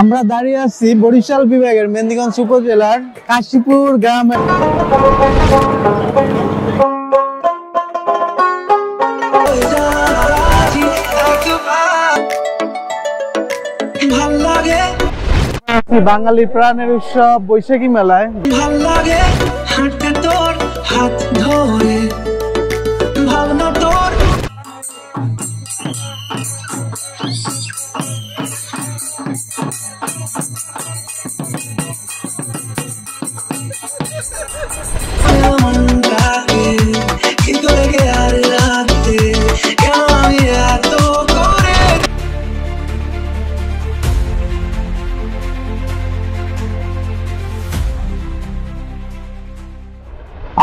আমরা দাঁড়িয়ে আছি বরিশাল বিভাগের মেহেন্দিগঞ্জ উপজেলার কাশীপুর গ্রামে। বাঙালি প্রাণের উৎসব বৈশাখী মেলায়। ভাল লাগে হাঁটতে তোর হাত ধরে, ভাবনা তোর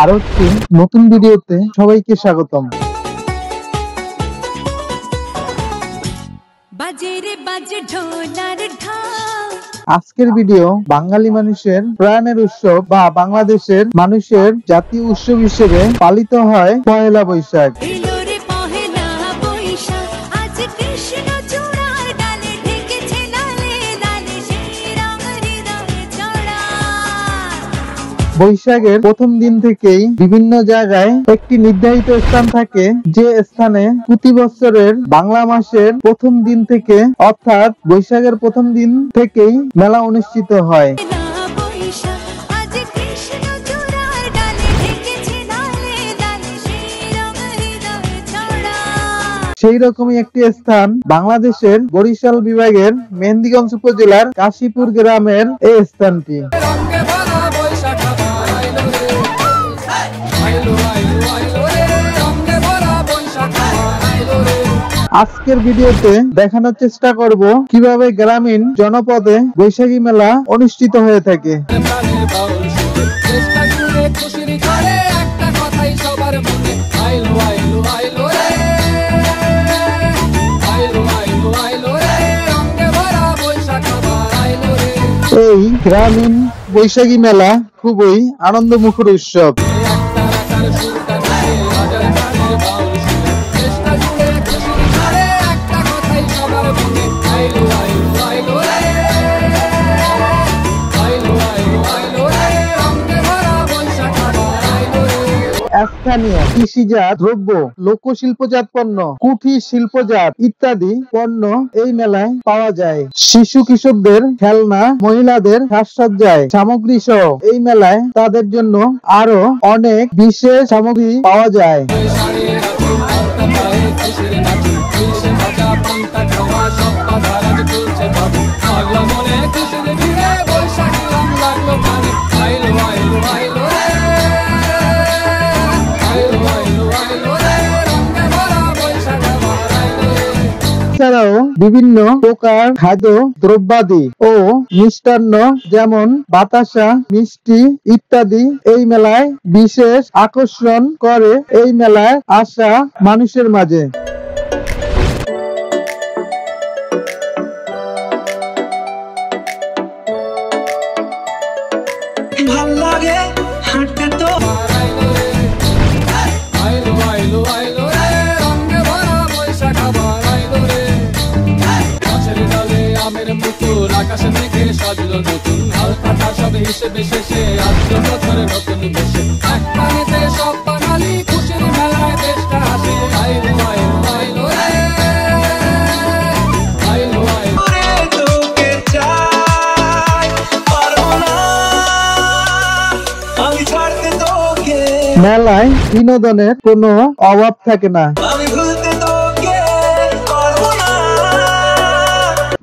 আরো একটি নতুন ভিডিওতে সবাইকে স্বাগতম। আজকের ভিডিও বাঙালি মানুষের প্রাণের উৎসব বা বাংলাদেশের মানুষের জাতীয় উৎসব হিসেবে পালিত হয় পহেলা বৈশাখ। বৈশাখের প্রথম দিন থেকেই বিভিন্ন জায়গায় একটি নির্ধারিত স্থান থাকে, যে স্থানে প্রতি বছরের বাংলা মাসের প্রথম দিন থেকে অর্থাৎ বৈশাখের প্রথম দিন থেকেই মেলা অনুষ্ঠিত হয়। সেই রকমই একটি স্থান বাংলাদেশের বরিশাল বিভাগের মেহেন্দিগঞ্জ উপজেলার কাশীপুর গ্রামের এই স্থানটি। আজকের ভিডিওতে দেখানোর চেষ্টা করব কিভাবে গ্রামীণ জনপদে বৈশাখী মেলা অনুষ্ঠিত হয়ে থাকে। এই গ্রামীণ বৈশাখী মেলা খুবই আনন্দমুখর উৎসব। স্থানীয় কৃষিজাত দ্রব্য, লোকশিল্পজাত পণ্য, কুঠির শিল্পজাত ইত্যাদি পণ্য এই মেলায় পাওয়া যায়। শিশু কিশোরদের খেলনা, মহিলাদের সাজসজ্জায় সামগ্রী সহ এই মেলায় তাদের জন্য আরো অনেক বিশেষ সামগ্রী পাওয়া যায়। এছাড়াও বিভিন্ন প্রকার খাদ্য দ্রব্যাদি ও মিষ্টান্ন যেমন বাতাসা, মিষ্টি ইত্যাদি এই মেলায় বিশেষ আকর্ষণ করে এই মেলায় আসা মানুষের মাঝে। ভাল লাগে হাঁটতে তো হিসেবে শেষে আসলো বছরের নতুন বেশে একটানেতে সব বাঙালি খুশির মেলায় দেশটা আসে। আইলো আইলো আইলো রে আইলো আইলো রে তোকে চাই পারবো না আমি ছাড়তে তোকে। মেলায় বিনোদনের কোনো অভাব থাকে না। আমি ভুলতে তোকে পারবো না।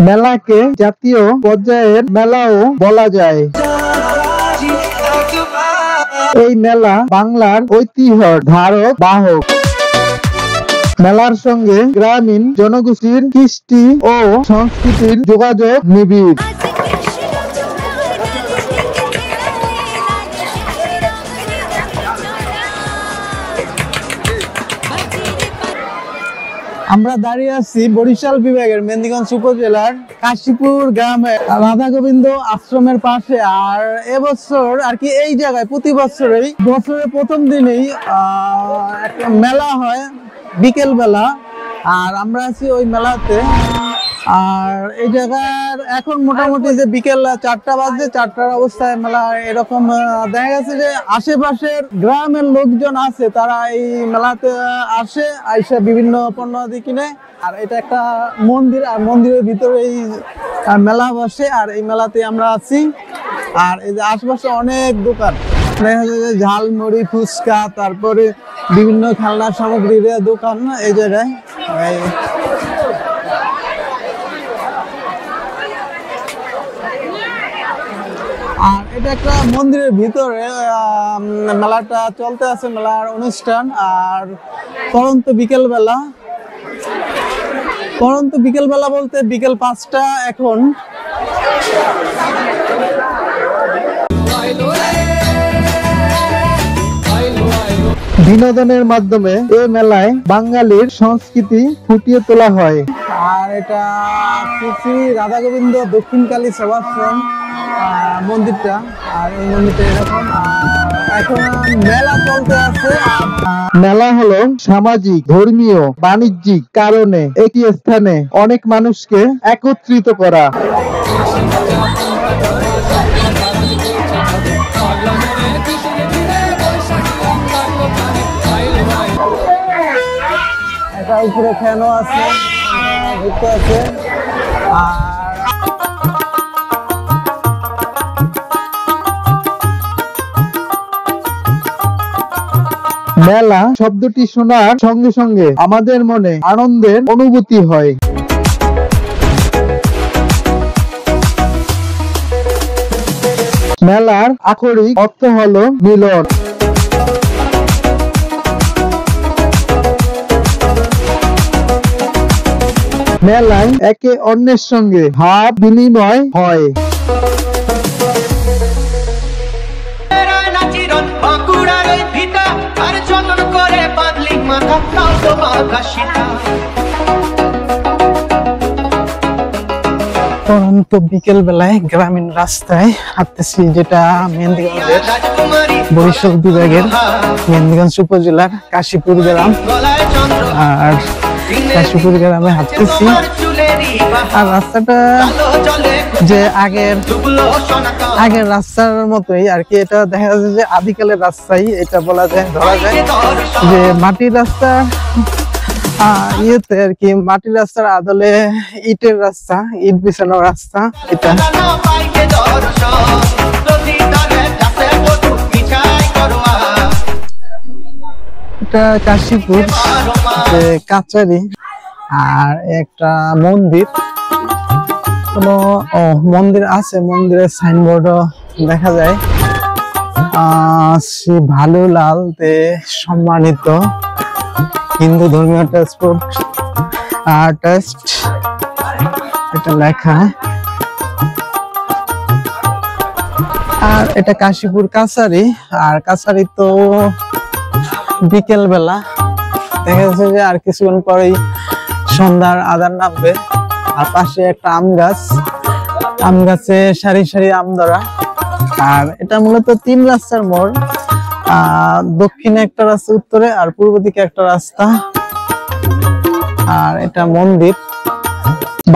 মেলাকে জাতীয় পর্যায়ের মেলাও বলা যায়। এই মেলা বাংলার ঐতিহ্যের ধারক বাহক। মেলার সঙ্গে গ্রামীণ জনগোষ্ঠীর কৃষ্টি ও সংস্কৃতির যোগাযোগ নিবিড়। আমরা দাঁড়িয়ে আছি বরিশাল বিভাগের মেহেন্দিগঞ্জ উপজেলার কাশীপুর গ্রামে রাধা গোবিন্দ আশ্রমের পাশে। আর এবছর আর কি এই জায়গায় প্রতি বছরেই বছরের প্রথম দিনেই একটা মেলা হয় বিকেল বেলা। আর আমরা আছি ওই মেলাতে। আর এই জায়গার এখন মোটামুটি যে বিকেল 4টা বাজে, 4টার অবস্থায় মেলা এরকম দেখা গেছে যে আশেপাশের গ্রামের লোকজন আছে, তারা এই মেলাতে আসে, আইসা বিভিন্ন পণ্যাদি কিনে। আর এটা একটা মন্দির, আর মন্দিরের ভিতরে এই মেলা বসে, আর এই মেলাতে আমরা আছি। আর এই যে আশেপাশে অনেক দোকান দেখা যায় যে ঝালমুড়ি, ফুচকা, তারপরে বিভিন্ন খেলনা সামগ্রীর দোকান এই জায়গায়। আর এটা একটা মন্দিরের ভিতরে মেলাটা চলতে আছে, মেলার অনুষ্ঠান। আর পরন্ত বিকেলবেলা বলতে বিকেল 5টা এখন। বিনোদনের মাধ্যমে এই মেলায় বাঙালির সংস্কৃতি ফুটিয়ে তোলা হয়। আর এটা শ্রী রাধা গোবিন্দ দক্ষিণকালী সেবাশ্রম মন্দিরটা। আর এই মন্দিরটা এরকম এখন মেলা চলতে আছে। মেলা হলো সামাজিক, ধর্মীয়, বাণিজ্যিক কারণে একই স্থানে অনেক মানুষকে একত্রিত করা। এটা উপরে ফ্যানও আছে, ঘুরতে আছে। মেলা শব্দটি শোনার সঙ্গে সঙ্গে আমাদের মনে আনন্দের অনুভূতি হয়। মেলার আক্ষরিক অর্থ হলো মিলন। মেলায় একে অন্যের সঙ্গে ভাব বিনিময় হয়। পরন্ত বিকেল বেলায় গ্রামীণ রাস্তায় হাঁটতেছি, যেটা মেহেন্দিগঞ্জের বরিশাল বিভাগের মেহেন্দিগঞ্জ উপজেলার কাশীপুর গ্রাম। আর কাশীপুর গ্রামে হাঁটতেছি। আর রাস্তাটা যে আগের রাস্তার মতোই আর কি। এটা দেখা যাচ্ছে যে আদিকালের রাস্তাই এটা বলা যায়, ধরা যায় যে মাটির রাস্তা ইয়েতে আর কি, মাটির রাস্তার আদলে ইটের রাস্তা, ইট বিছানো রাস্তা এটা। এটা কাশীপুর যে কাচারি। আর একটা মন্দির, কোনো মন্দির আছে, মন্দিরের সাইনবোর্ডও দেখা যায়। শ্রী ভালুলাল দে সম্মানিত হিন্দু ধর্মীয় আর্টিস্ট, এটা লেখা। আর এটা কাশীপুর কাছারি। আর কাছারি তো বিকেল বেলা দেখা যাচ্ছে যে আর কিছুক্ষণ পরেই সন্ধ্যার আজান নামবে। আর পাশে একটা আম গাছ, আম গাছে সারি সারি আম ধরা। আর এটা মূলত 3 রাস্তার মোড়, দক্ষিণে একটা রাস্তা, উত্তরে আর পূর্ব দিকে একটা রাস্তা। আর এটা মন্দির।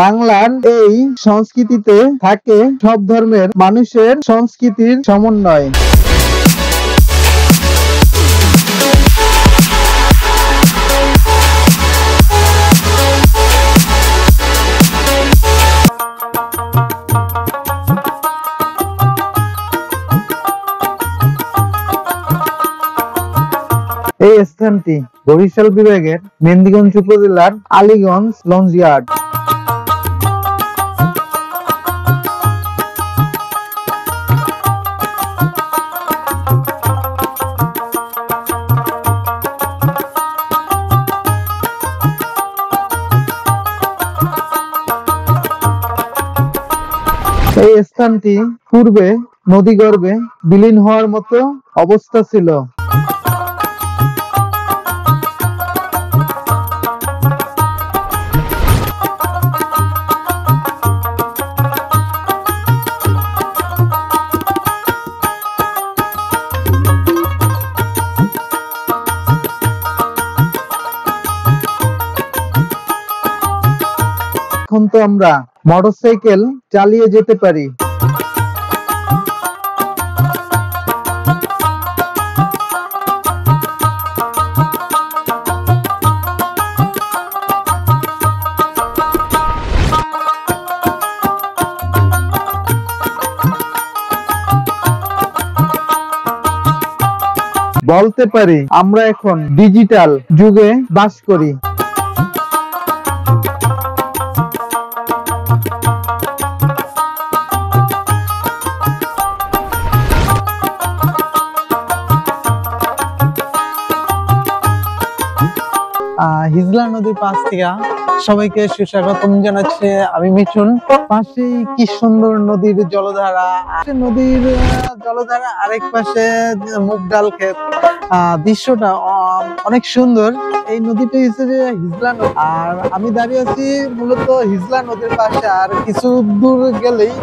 বাংলার এই সংস্কৃতিতে থাকে সব ধর্মের মানুষের সংস্কৃতির সমন্বয়। এই স্থানটি বরিশাল বিভাগের মেহেন্দিগঞ্জ উপজেলার আলীগঞ্জ লঞ্চ ইয়ার্ড। এই স্থানটি পূর্বে নদীগর্ভে বিলীন হওয়ার মতো অবস্থা ছিল। এখন মতো আমরা মোটরসাইকেল চালিয়ে যেতে পারি। বলতে পারি আমরা এখন ডিজিটাল যুগে বাস করি। হিজলা নদীর পাশ থেকে সবাইকে সুস্বাগতম জানাচ্ছে আমি মিঠুন। পাশেই কি সুন্দর নদীর জলধারা, নদীর জলধারা আরেক পাশে মুগ ডাল ক্ষেত। দৃশ্যটা অনেক সুন্দর। এই নদীটা হিসেবে হিজলা নদী, আর আমি দাঁড়িয়ে আছি মূলত হিজলা নদীর পাশে। আর কিছু দূর গেলেই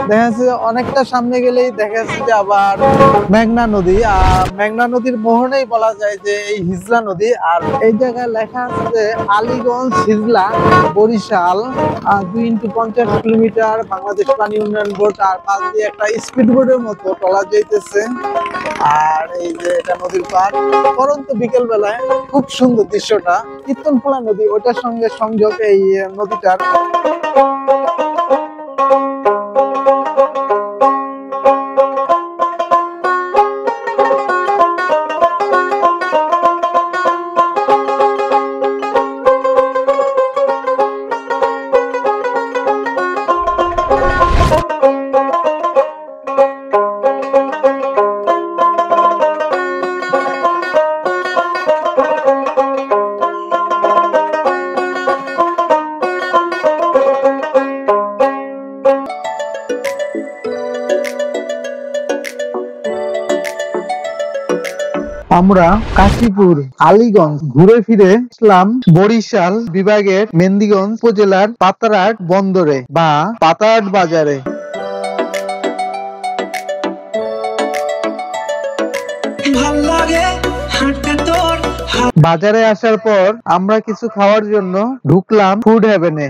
দেখা যাচ্ছে, অনেকটা সামনে গেলেই দেখা যাচ্ছে যে আবার মেঘনা নদী। আর মেঘনা নদীর মোহনেই বলা যায় যে এই হিজলা নদী। আর এই জায়গায় লেখা আছে যে আলীগঞ্জ হিজলা বরিশাল 2x50 কিলোমিটার, বাংলাদেশ পানি উন্নয়ন বোর্ড। আর পাশ দিয়ে একটা স্পিড বোর্ডের মতো ট্রলার যাইতেছে। আর এই যে এটা নদীর পার, পরন্ত বিকেল বেলায় খুব সুন্দর দৃশ্যটা। কীর্তনখোলা নদী, ওটার সঙ্গে সংযোগ এই নদীটার। আমরা কাশীপুর আলীগঞ্জ ঘুরে ফিরে আসলাম বরিশাল বিভাগের মেহেন্দিগঞ্জ উপজেলার পাতারহাট বন্দরে বা পাতারহাট বাজারে। বাজারে আসার পর আমরা কিছু খাওয়ার জন্য ঢুকলাম ফুড হেভেনে।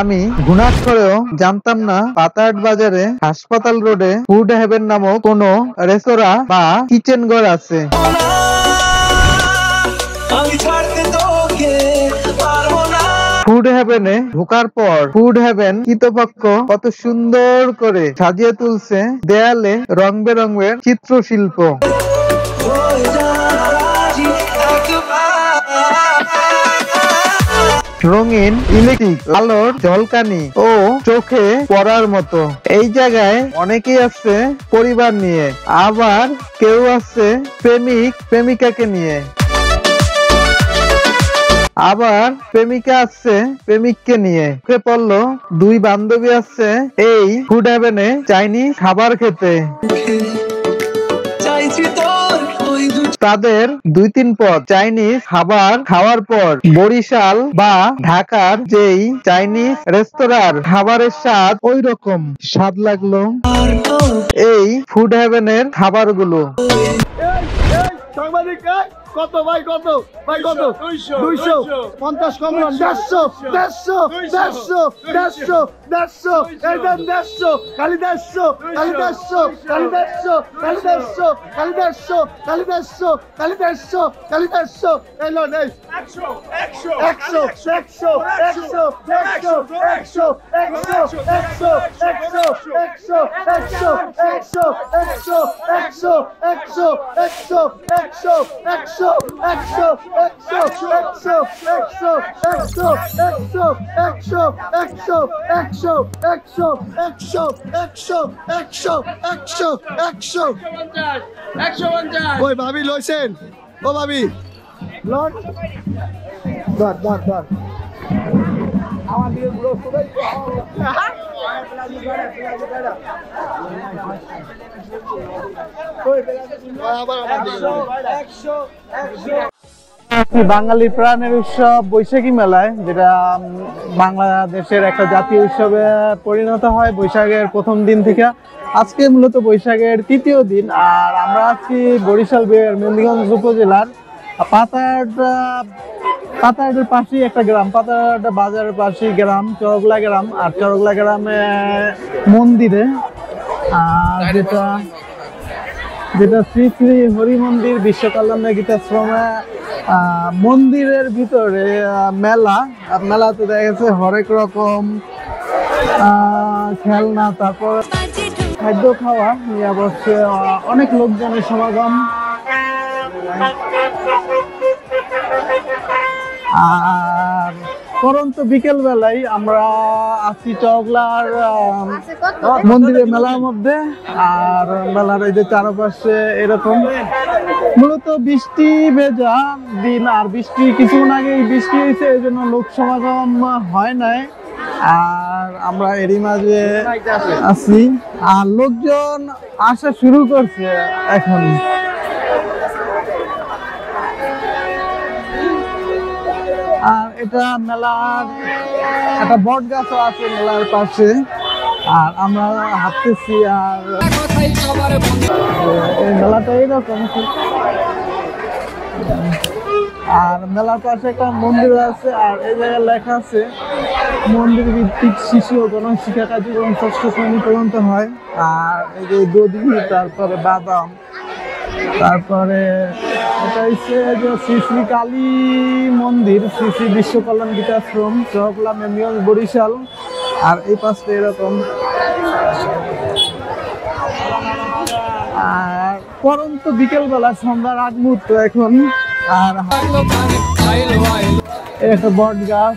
আমি ঘুণাক্ষরেও জানতাম না পাতারহাট বাজারে হাসপাতাল রোডে ফুড হেভেন নামক কোনো রেস্তোরাঁ বা কিচেন ঘর আছে। ফুড হেভেনে ঢোকার পর ফুড হেভেন কর্তৃপক্ষ কত সুন্দর করে সাজিয়ে তুলছে দেয়ালে রং বেরঙের চিত্রশিল্প। রঙিন ইলেকট্রিক আলোর ঝলকানি ও চোখে পড়ার মতো। এই জায়গায় অনেকেই আছে পরিবার নিয়ে, আবার কেউ আছে প্রেমিক প্রেমিকাকে নিয়ে, আবার প্রেমিকা আছে প্রেমিককে নিয়ে। চোখে পড়লো দুই বান্ধবী আছে এই ফুড হেভেনে চাইনিজ খাবার খেতে। তাদের 2-3 পদ চাইনিজ খাবার খাওয়ার পর বরিশাল বা ঢাকার যেই চাইনিজ রেস্তোরাঁর খাবারের স্বাদ ওই রকম স্বাদ লাগলো এই ফুড হেভেনের খাবারগুলো। কত ভাই, কত ভাই, কত 250 কম 150 এই দেন 150 খালি 150 খালি 150 খালি 150 খালি 150 খালি 150 খালি 150 খালি 150 খালি 150 এই লো নেই 100 100 100 100 100 100 ওই ভাবি লইছেন, ও ভাবি লন ধর ধর ধর আমার দিকে গুলো সবাই আবার 100 100 বাঙালি প্রাণের উৎসব বৈশাখী মেলায়, যেটা বাংলাদেশের একটা জাতীয় উৎসবে পরিণত হয় বৈশাখের প্রথম দিন থেকে। আজকে মূলত বৈশাখের তৃতীয় দিন, আর আমরা আছি বরিশাল বিভাগের মেহেন্দিগঞ্জ উপজেলার পাতাহাটের পাশেই একটা গ্রাম, পাতাহাট বাজারের পাশেই গ্রাম চরগলা গ্রাম। আর চরগলা গ্রামে মন্দিরে যেটা শ্রী শ্রী হরি মন্দির বিশ্ব কল্যাণ গীতাশ্রমে মন্দিরের ভিতরে মেলাতে দেখা গেছে হরেক রকম খেলনা, তারপর খাদ্য খাওয়া নিয়ে অবশ্য অনেক লোকজনের সমাগম। আর পরন্ত বিকেল বেলায় আমরা আছি চরগলার মন্দিরের মেলার মধ্যে। আর মেলার এই যে চারপাশে এরকম মূলত বৃষ্টি ভেজা দিন, আর বৃষ্টি কিছুক্ষণ আগে বৃষ্টি হয়েছে, এই জন্য লোক সমাগম হয় নাই। আর আমরা এরই মাঝে আছি, আর লোকজন আসা শুরু করছে এখন। আর এটা মেলার একটা বট গাছও আছে মেলার পাশে, আর আমরা হাঁটতেছি। আর এই মেলাটা এইরকম। আর মেলার পাশে একটা মন্দির আছে, আর এই জায়গায় লেখা আছে মন্দির ভিত্তিক শিশু ও গণশিক্ষা কার্যক্রম 6ষ্ঠ শ্রেণী পর্যন্ত হয়। আর এই যে দধি, তারপরে বাদাম, তারপরে এটা হচ্ছে যে শ্রী শ্রী কালী মন্দির, শ্রী শ্রী বিশ্ব কল্যাণ গীতাশ্রম, চরগলা মেহেন্দিগঞ্জ বরিশাল। আর এই পাশে এরকম। আর পরন্ত বিকেলবেলা সন্ধ্যার আগ মুহূর্ত এখন। আর একটা বট গাছ।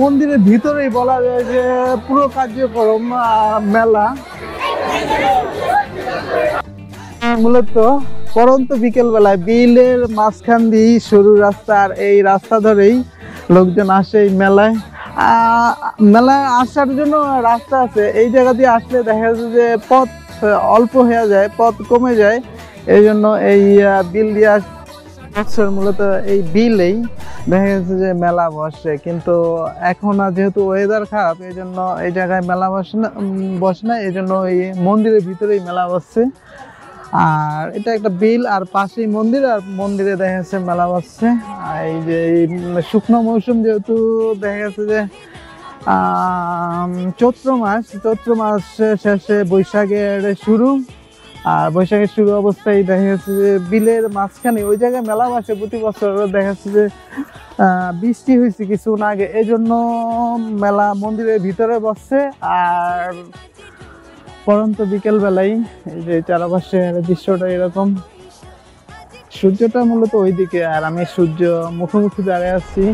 মন্দিরের ভিতরেই বলা যায় যে পুরো কার্যক্রম মেলা। মূলত পরন্ত বিকেল বেলায় বিলের মাঝখান দিয়ে সরু রাস্তা, আর এই রাস্তা ধরেই লোকজন আসে এই মেলায়। মেলায় আসার জন্য রাস্তা আছে, এই জায়গা দিয়ে আসলে দেখা যাচ্ছে যে পথ অল্প হয়ে যায়, পথ কমে যায়। এই জন্য এই বিল দিয়ে মূলত এই বিলেই দেখা যাচ্ছে যে মেলা বসে। কিন্তু এখন যেহেতু ওয়েদার খারাপ, এই জন্য এই জায়গায় মেলা বসে না, এই জন্য এই মন্দিরের ভিতরেই মেলা বসছে। আর এটা একটা বিল, আর পাশেই মন্দির, আর মন্দিরে দেখা যাচ্ছে মেলা বসছে। এই যে শুকনো মৌসুম, যেহেতু দেখা যাচ্ছে যে চৈত্র মাস শেষে বৈশাখের শুরু। আর বৈশাখের শুরু অবস্থায় দেখা যাচ্ছে যে বিলের মাঝখানে ওই জায়গায় মেলা বসে প্রতি বছর। দেখা যাচ্ছে যে বৃষ্টি হয়েছে কিছুক্ষণ আগে, এই জন্য মেলা মন্দিরের ভিতরে বসছে। আর পরন্ত বিকেল বেলায় এই যে চারপাশের দৃশ্যটা এরকম। সূর্যটা মূলত ওইদিকে, আর আমি সূর্য মুখোমুখি দাঁড়িয়ে আছি।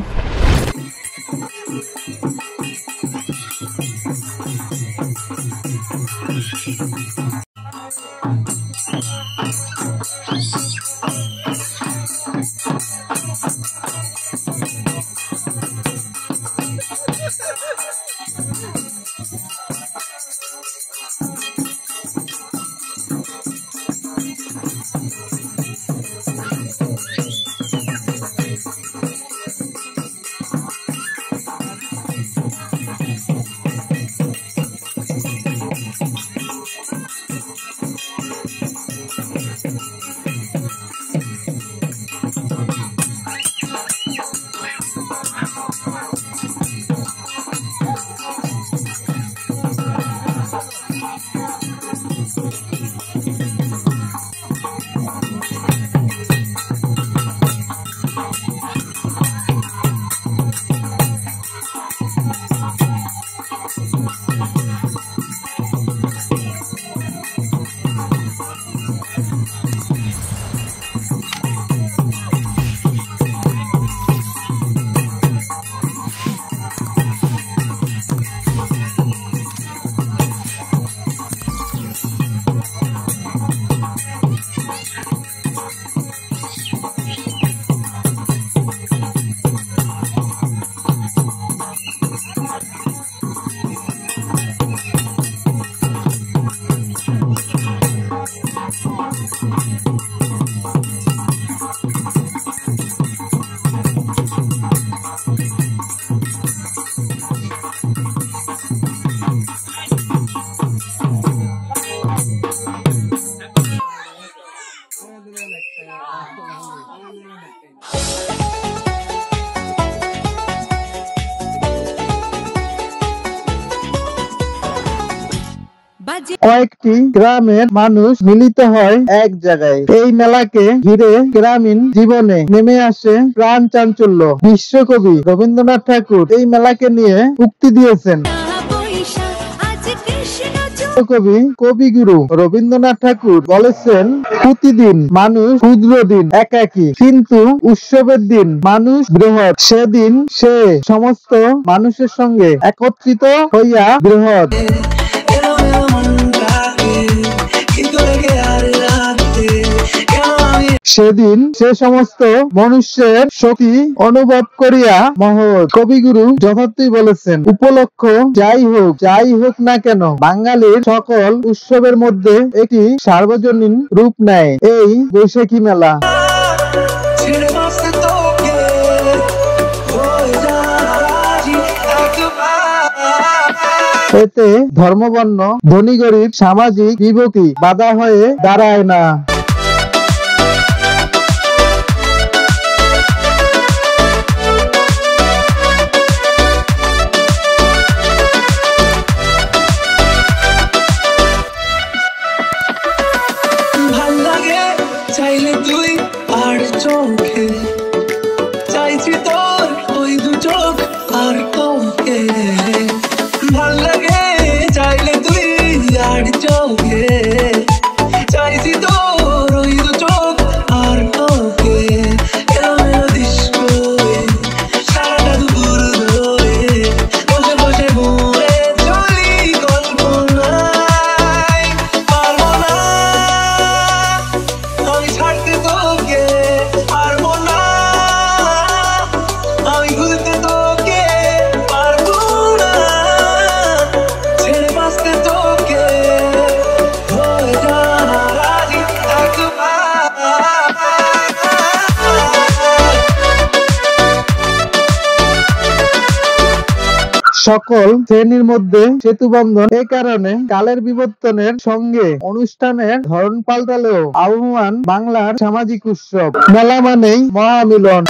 কয়েকটি গ্রামের মানুষ মিলিত হয় এক জায়গায়। এই মেলাকে ঘিরে গ্রামীণ জীবনে নেমে আসে প্রাণ চাঞ্চল্য। বিশ্বকবি রবীন্দ্রনাথ ঠাকুর এই মেলাকে নিয়ে উক্তি দিয়েছেন। কবি কবিগুরু রবীন্দ্রনাথ ঠাকুর বলেছেন, প্রতিদিন মানুষ ক্ষুদ্র দিন একাকী, কিন্তু উৎসবের দিন মানুষ বৃহৎ। সেদিন সে সমস্ত মানুষের সঙ্গে একত্রিত হইয়া বৃহৎ। সেদিন সে সমস্ত মনুষ্যের শক্তি অনুভব করিয়া মহৎ। কবিগুরু যথার্থই বলেছেন। উপলক্ষ যাই হোক না কেন, বাঙালির সকল উৎসবের মধ্যে একটি সার্বজনীন রূপ নেয় এই বৈশাখী মেলা। এতে ধর্মবর্ণ, ধনী গরিব, সামাজিক বিভক্তি বাধা হয়ে দাঁড়ায় না। চাইলে তুই আর চোখে চাইছি তোর ওই দু চোখ আর তোকে ভাল লাগে। চাইলে তুই আর চোখে চাইছি তোর ওই দু চোখ আর তোকে ডিস্কো সারাটা দুপুর ধরে বসে বসে ঘুরে চলি কল্পনায়। পারবো না আমি ছাড়তে তোকে, পারবো না আমি ভুলতে তোকে, পারবো না ছেড়ে বাঁচতে তোকে, হয়ে যা রাজি একবার। সকল শ্রেণীর মধ্যে সেতু বন্ধন। এ কারণে কালের বিবর্তনের সঙ্গে অনুষ্ঠানের ধরন পাল্টালেও আবহমান বাংলার সামাজিক উৎসব। মেলা মানেই মহামিলন।